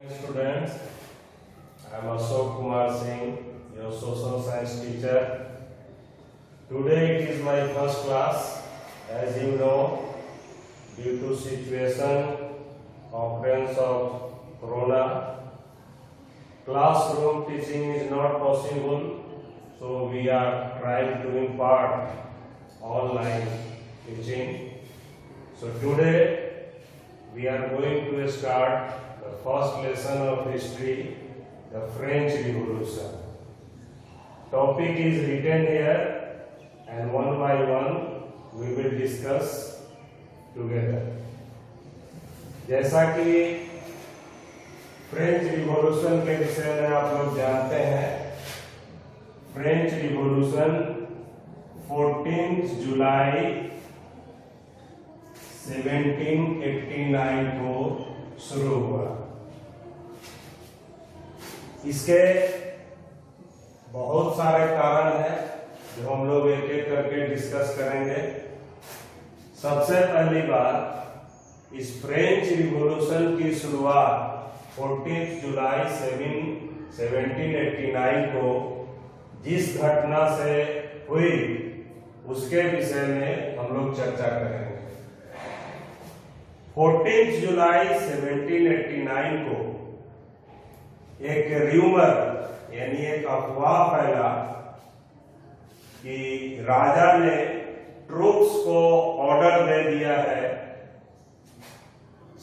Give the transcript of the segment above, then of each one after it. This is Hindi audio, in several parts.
Students, I am Ashok Kumar Singh, your social science teacher. Today it is my first class. As you know, due to situation, occurrence of corona, classroom teaching is not possible. So we are trying to impart online teaching. So today we are going to start the first lesson of history, the French Revolution. Topic is written here and one by one we will discuss together. जैसा कि फ्रेंच रिवॉल्यूशन के विषय में आप लोग जानते हैं, फ्रेंच रिवॉल्यूशन 14 जुलाई 1789 को शुरू हुआ। इसके बहुत सारे कारण हैं जो हम लोग एक एक करके डिस्कस करेंगे। सबसे पहली बात, इस फ्रेंच रिवॉल्यूशन की शुरुआत 14 जुलाई 1789 को जिस घटना से हुई उसके विषय में हम लोग चर्चा करेंगे। 14 जुलाई 1789 को एक र्यूमर यानी एक अफवाह फैला कि राजा ने ट्रूप्स को ऑर्डर दे दिया है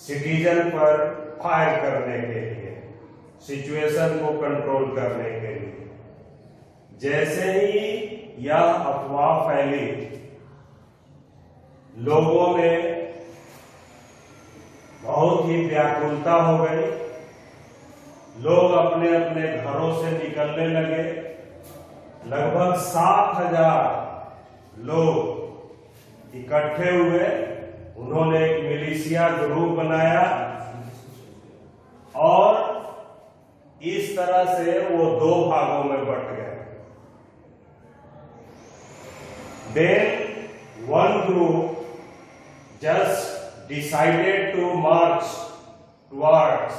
सिटीजन पर फायर करने के लिए, सिचुएशन को कंट्रोल करने के लिए। जैसे ही यह अफवाह फैली, लोगों में बहुत ही व्याकुलता हो गई। लोग अपने अपने घरों से निकलने लगे। लगभग 7,000 लोग इकट्ठे हुए। उन्होंने एक मिलिशिया ग्रुप बनाया और इस तरह से वो दो भागों में बंट गए। Then one group just decided to march towards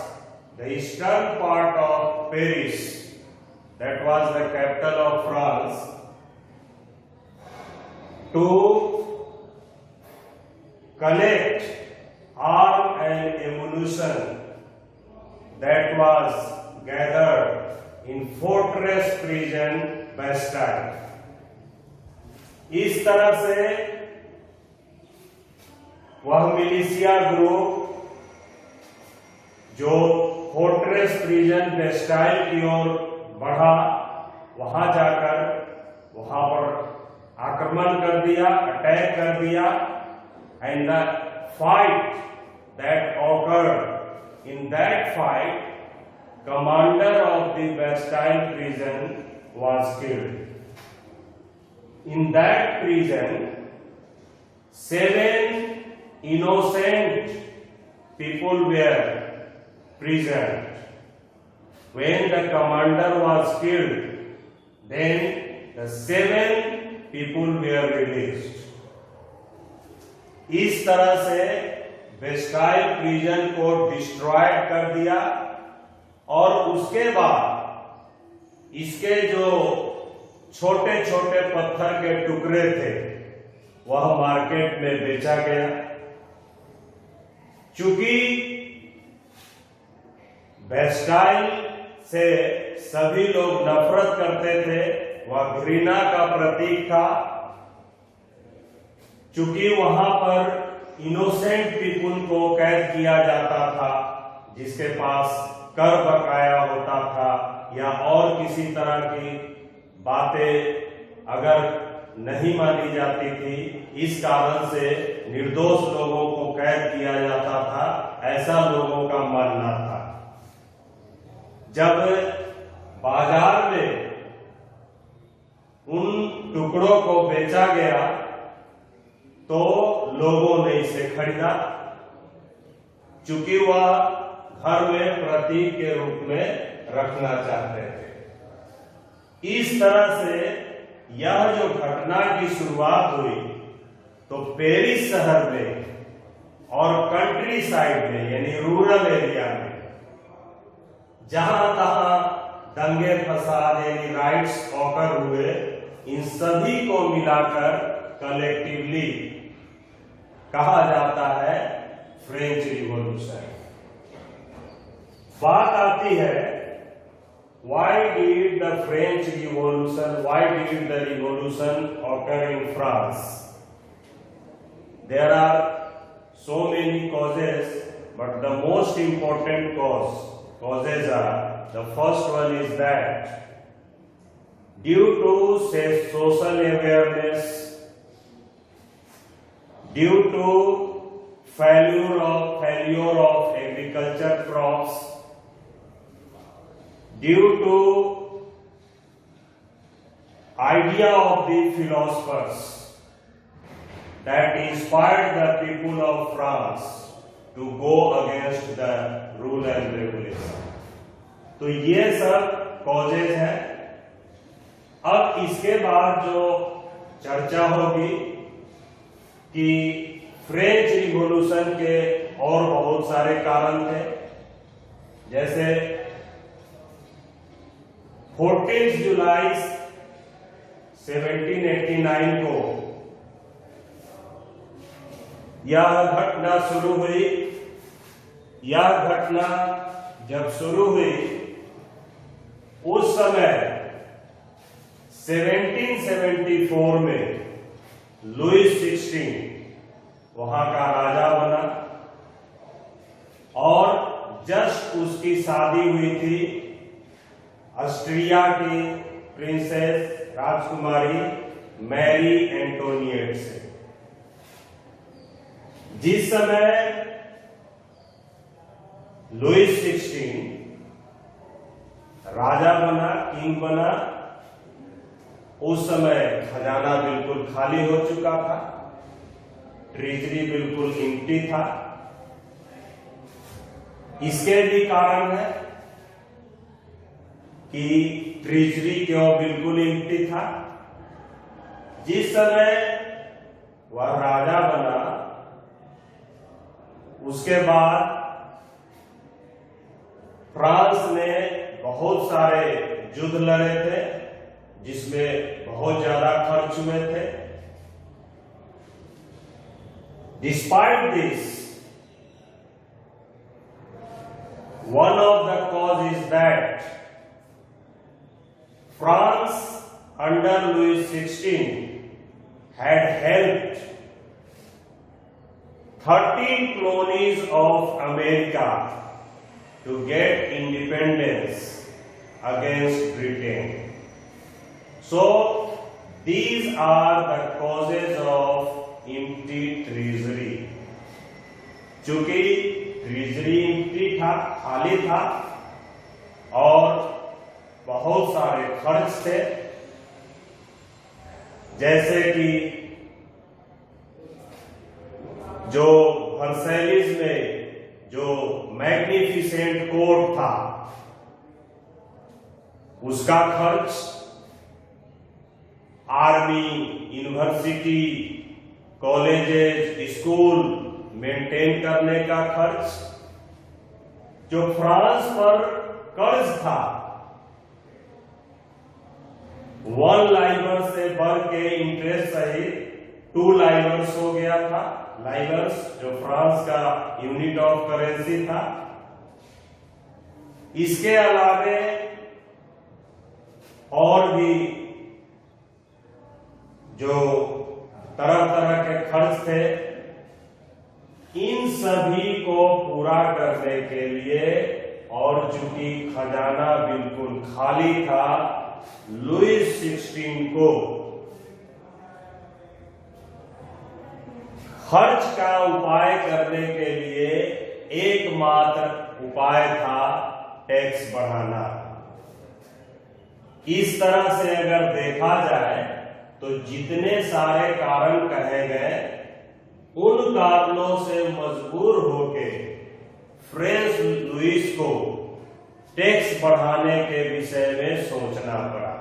the eastern part of Paris, that was the capital of France, to collect arm and ammunition that was gathered in fortress prison Bastille. इस तरह से वह मिलिशिया ग्रुप जो फोर्ट्रेस प्रिजन बेस्टाइल की ओर बढ़ा, वहां जाकर वहां पर आक्रमण कर दिया, अटैक कर दिया। And the fight that awkward, in that fight commander of the Bastille prison was killed. In that prison 7 innocent people were prisoned. When the commander was killed, then the 7 people were released. इस तरह से बेस्टाइल प्रिजन को डिस्ट्रॉयड कर दिया और उसके बाद इसके जो छोटे छोटे पत्थर के टुकड़े थे वह मार्केट में बेचा गया। चूंकि बेस्टाइल से सभी लोग नफरत करते थे, वह घृणा का प्रतीक था। चूंकि वहां पर इनोसेंट पीपुल को कैद किया जाता था, जिसके पास कर बकाया होता था या और किसी तरह की बातें अगर नहीं मानी जाती थी, इस कारण से निर्दोष लोगों को कैद किया जाता था, ऐसा लोगों का मानना था। जब बाजार में उन टुकड़ों को बेचा गया तो लोगों ने इसे खरीदा, चूंकि वह घर में प्रतीक के रूप में रखना चाहते थे। इस तरह से यह जो घटना की शुरुआत हुई तो पेरिस शहर में और कंट्री साइड में यानी रूरल एरिया में जहां तहां दंगे फसाद यानी राइट्स ऑकर हुए, इन सभी को मिलाकर कलेक्टिवली कहा जाता है फ्रेंच रिवॉल्यूशन। बात आती है why did the revolution occur in France? There are so many causes, but the most important causes are, the first one is that due to social awareness, due to failure of agriculture crops, due to idea of the philosophers that inspired the people of France to go against the rule and regulation. तो ये सब कॉजेज हैं। अब इसके बाद जो चर्चा होगी कि फ्रेंच रिवॉल्यूशन के और बहुत सारे कारण थे, जैसे 14 जुलाई 1789 को यह घटना शुरू हुई। यह घटना जब शुरू हुई उस समय 1774 में लुईस 16 वहां का राजा बना और जस्ट उसकी शादी हुई थी ऑस्ट्रिया की प्रिंसेस राजकुमारी मैरी एंटोनिएट से। जिस समय लुईस 16 राजा बना, किंग बना, उस समय खजाना बिल्कुल खाली हो चुका था, ट्रेजरी बिल्कुल एम्प्टी था। इसके भी कारण है कि ट्रेजरी क्यों बिल्कुल एम्प्टी था। जिस समय वह राजा बना उसके बाद फ्रांस ने बहुत सारे युद्ध लड़े थे जिसमें बहुत ज्यादा खर्च हुए थे। Despite this, one of the cause is that France under Louis XVI had helped 13 colonies of America to get independence against Britain. So these are the causes of empty treasury. चूंकि ट्रेजरी एम्प्टी था, खाली था और बहुत सारे खर्च थे, जैसे कि जो वर्सेलिस में जो मैग्निफिसेंट कोर्ट था उसका खर्च, army, university, colleges, school maintain करने का खर्च, जो फ्रांस पर कर्ज था 1 लाइवर से बढ़ के इंटरेस्ट सहित 2 लाइवर्स हो गया था। लाइवर्स जो फ्रांस का यूनिट ऑफ करेंसी था। इसके अलावे और भी जो तरह तरह के खर्च थे, इन सभी को पूरा करने के लिए और चूंकि खजाना बिल्कुल खाली था, लुईस 16 को खर्च का उपाय करने के लिए एकमात्र उपाय था टैक्स बढ़ाना। इस तरह से अगर देखा जाए तो जितने सारे कारण कहे गए, उन कारणों से मजबूर होके फ्रेंच लुईस को टैक्स बढ़ाने के विषय में सोचना पड़ा।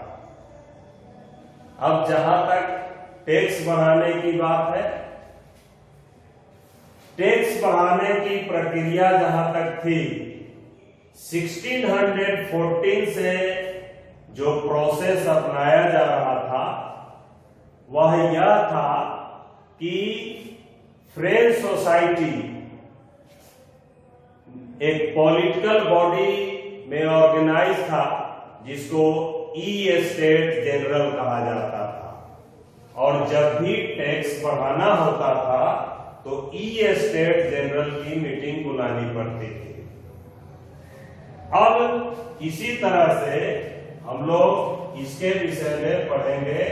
अब जहां तक टैक्स बढ़ाने की बात है, टैक्स बढ़ाने की प्रक्रिया जहां तक थी 1614 से जो प्रोसेस अपनाया जा रहा था वह यह था कि फ्रेंच सोसाइटी एक पॉलिटिकल बॉडी में ऑर्गेनाइज था जिसको ई एस्टेट जनरल कहा जाता था, और जब भी टैक्स बढ़ाना होता था तो ई एस्टेट जनरल की मीटिंग बुलानी पड़ती थी। अब इसी तरह से हम लोग इसके विषय में पढ़ेंगे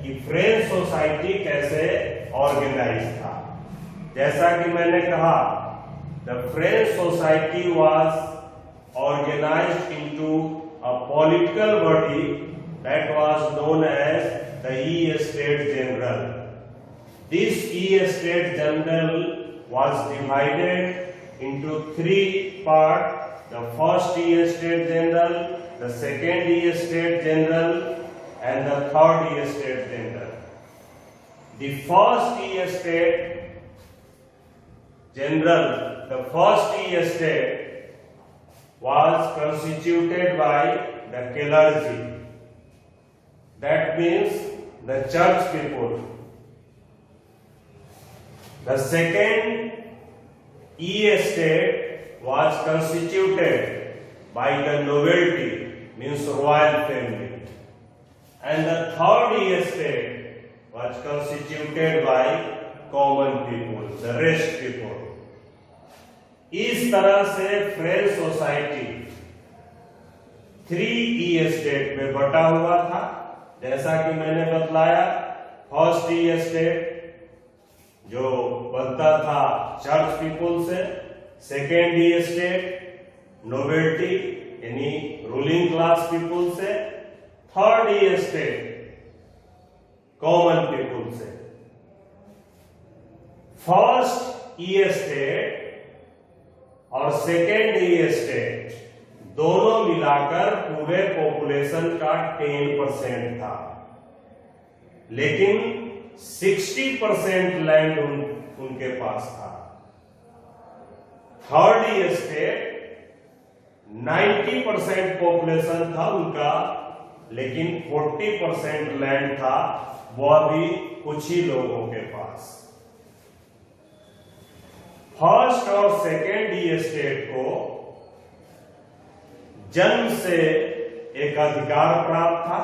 कि फ्रेंच सोसाइटी कैसे ऑर्गेनाइज था। जैसा कि मैंने कहा, the French society was organised into a political body that was known as the e estate general. This e-estate general was divided into three parts: the first e-estate general, the second e-estate general, and the third e-estate general. The first e-estate general, the first e-estate was constituted by the clergy. That means the church people. The second e-estate was constituted by the nobility, means royal family, and the third e-estate was constituted by common people, the rest people. इस तरह से फ्रेंच सोसाइटी 3 ई-एस्टेट में बटा हुआ था। जैसा कि मैंने बतलाया, फर्स्ट ई-एस्टेट जो बनता था चर्च पीपुल से, सेकेंड ई-एस्टेट नोबिलिटी यानी रूलिंग क्लास पीपुल से, थर्ड ई-एस्टेट कॉमन पीपुल से। फर्स्ट ई-एस्टेट और सेकेंड ई-एस्टेट दोनों मिलाकर पूरे पॉपुलेशन का 10% था, लेकिन 60% लैंड उनके पास था। थर्ड ई-एस्टेट 90% पॉपुलेशन था उनका, लेकिन 40% लैंड था, वह भी कुछ ही लोगों के पास। फर्स्ट और सेकेंड ई-एस्टेट को जन्म से एक अधिकार प्राप्त था।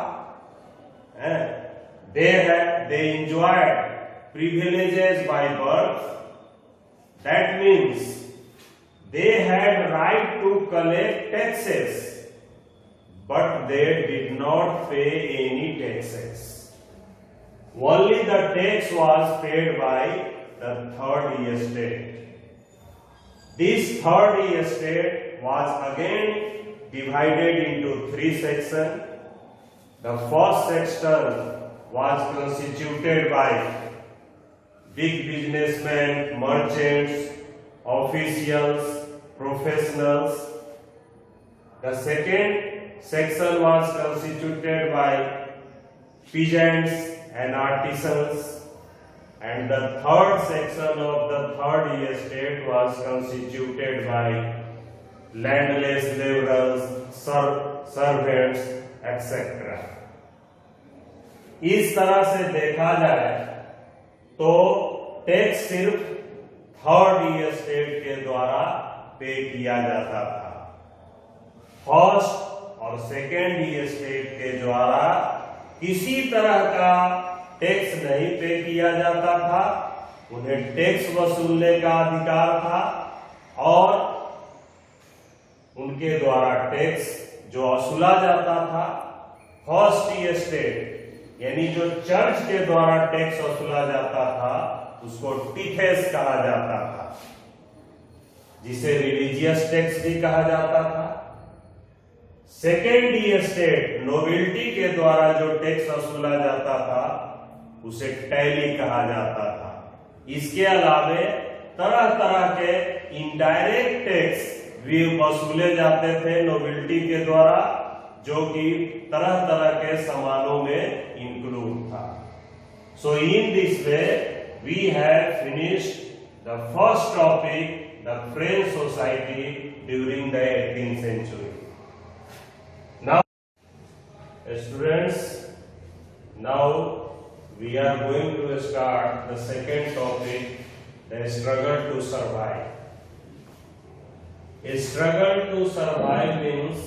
They enjoyed privileges by birth. That means they had right to collect taxes, but they did not pay any taxes. Only the tax was paid by the third e-estate. This third e-estate was again divided into 3 sections. The first section was constituted by big businessmen, merchants, officials, professionals. The second section was constituted by peasants and artisans, and the third section of the third e-estate was constituted by landless laborers, servants, etc. इस तरह से देखा जाए तो टैक्स सिर्फ थर्ड ई-एस्टेट के द्वारा पे किया जाता था। फर्स्ट और सेकेंड ई-एस्टेट के द्वारा किसी तरह का टैक्स नहीं पे किया जाता था। उन्हें टैक्स वसूलने का अधिकार था और उनके द्वारा टैक्स जो वसूला जाता था, फर्स्ट ई-एस्टेट यानी जो चर्च के द्वारा टैक्स वसूला जाता था उसको टिथेस कहा जाता था, जिसे रिलीजियस टैक्स भी कहा जाता था। सेकेंड ई-एस्टेट नोबिलिटी के द्वारा जो टैक्स वसूला जाता था उसे टैली कहा जाता था। इसके अलावे तरह तरह के इनडायरेक्ट टैक्स भी वसूले जाते थे नोबिलिटी के द्वारा, जो कि तरह तरह के सामानों में इंक्लूड था। So in this way we have finished the first topic, the French society during the 18th century. Now, students, now we are going to start the second topic, the struggle to survive. A struggle to survive means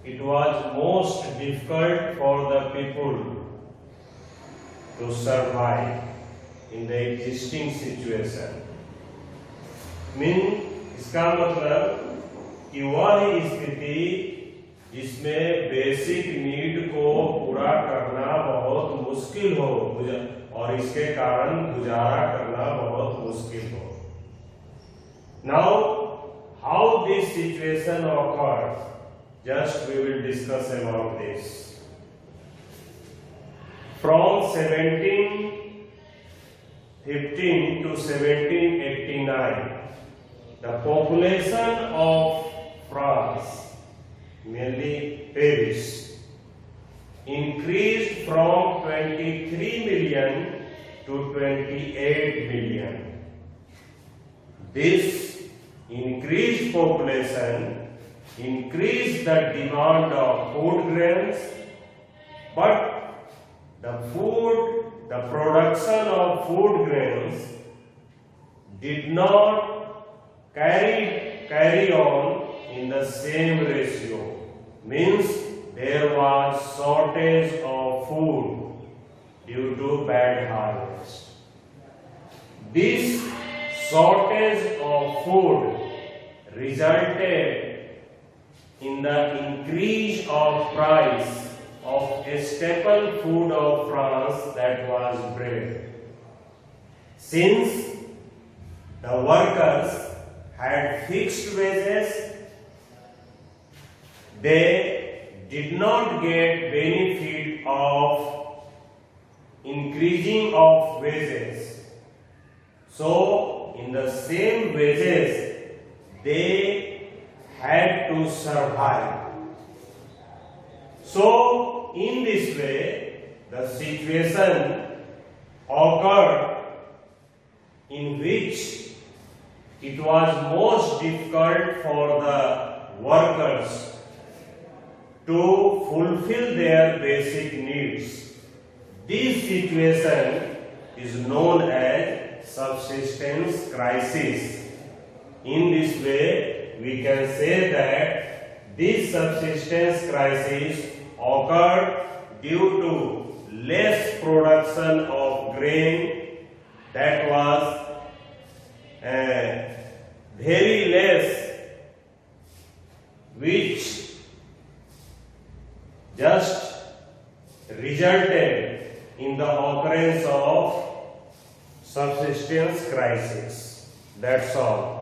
it was most difficult for the people to survive in the existing situation. इसका मतलब कि वह स्थिति जिसमें बेसिक नीड को पूरा करना बहुत मुश्किल हो और इसके कारण गुजारा करना बहुत मुश्किल हो. Now, how this situation occurred, just we will discuss about this. From 1715 to 1789, the population of France, mainly Paris, increased from 23 million to 28 million. This increased population increased the demand of food grains, but the production of food grains did not carry on in the same ratio. Means there was shortage of food due to bad harvest. This shortage of food resulted in the increase of price of a staple food of France, that was bread. Since the workers had fixed wages, they did not get benefit of increasing of wages. So, in the same wages, they had to survive. So, in this way, the situation occurred in which it was most difficult for the workers to fulfill their basic needs. This situation is known as subsistence crisis. In this way, we can say that this subsistence crisis occurred due to less production of grain, that was very less, which just resulted in the occurrence of subsistence crisis. That's all.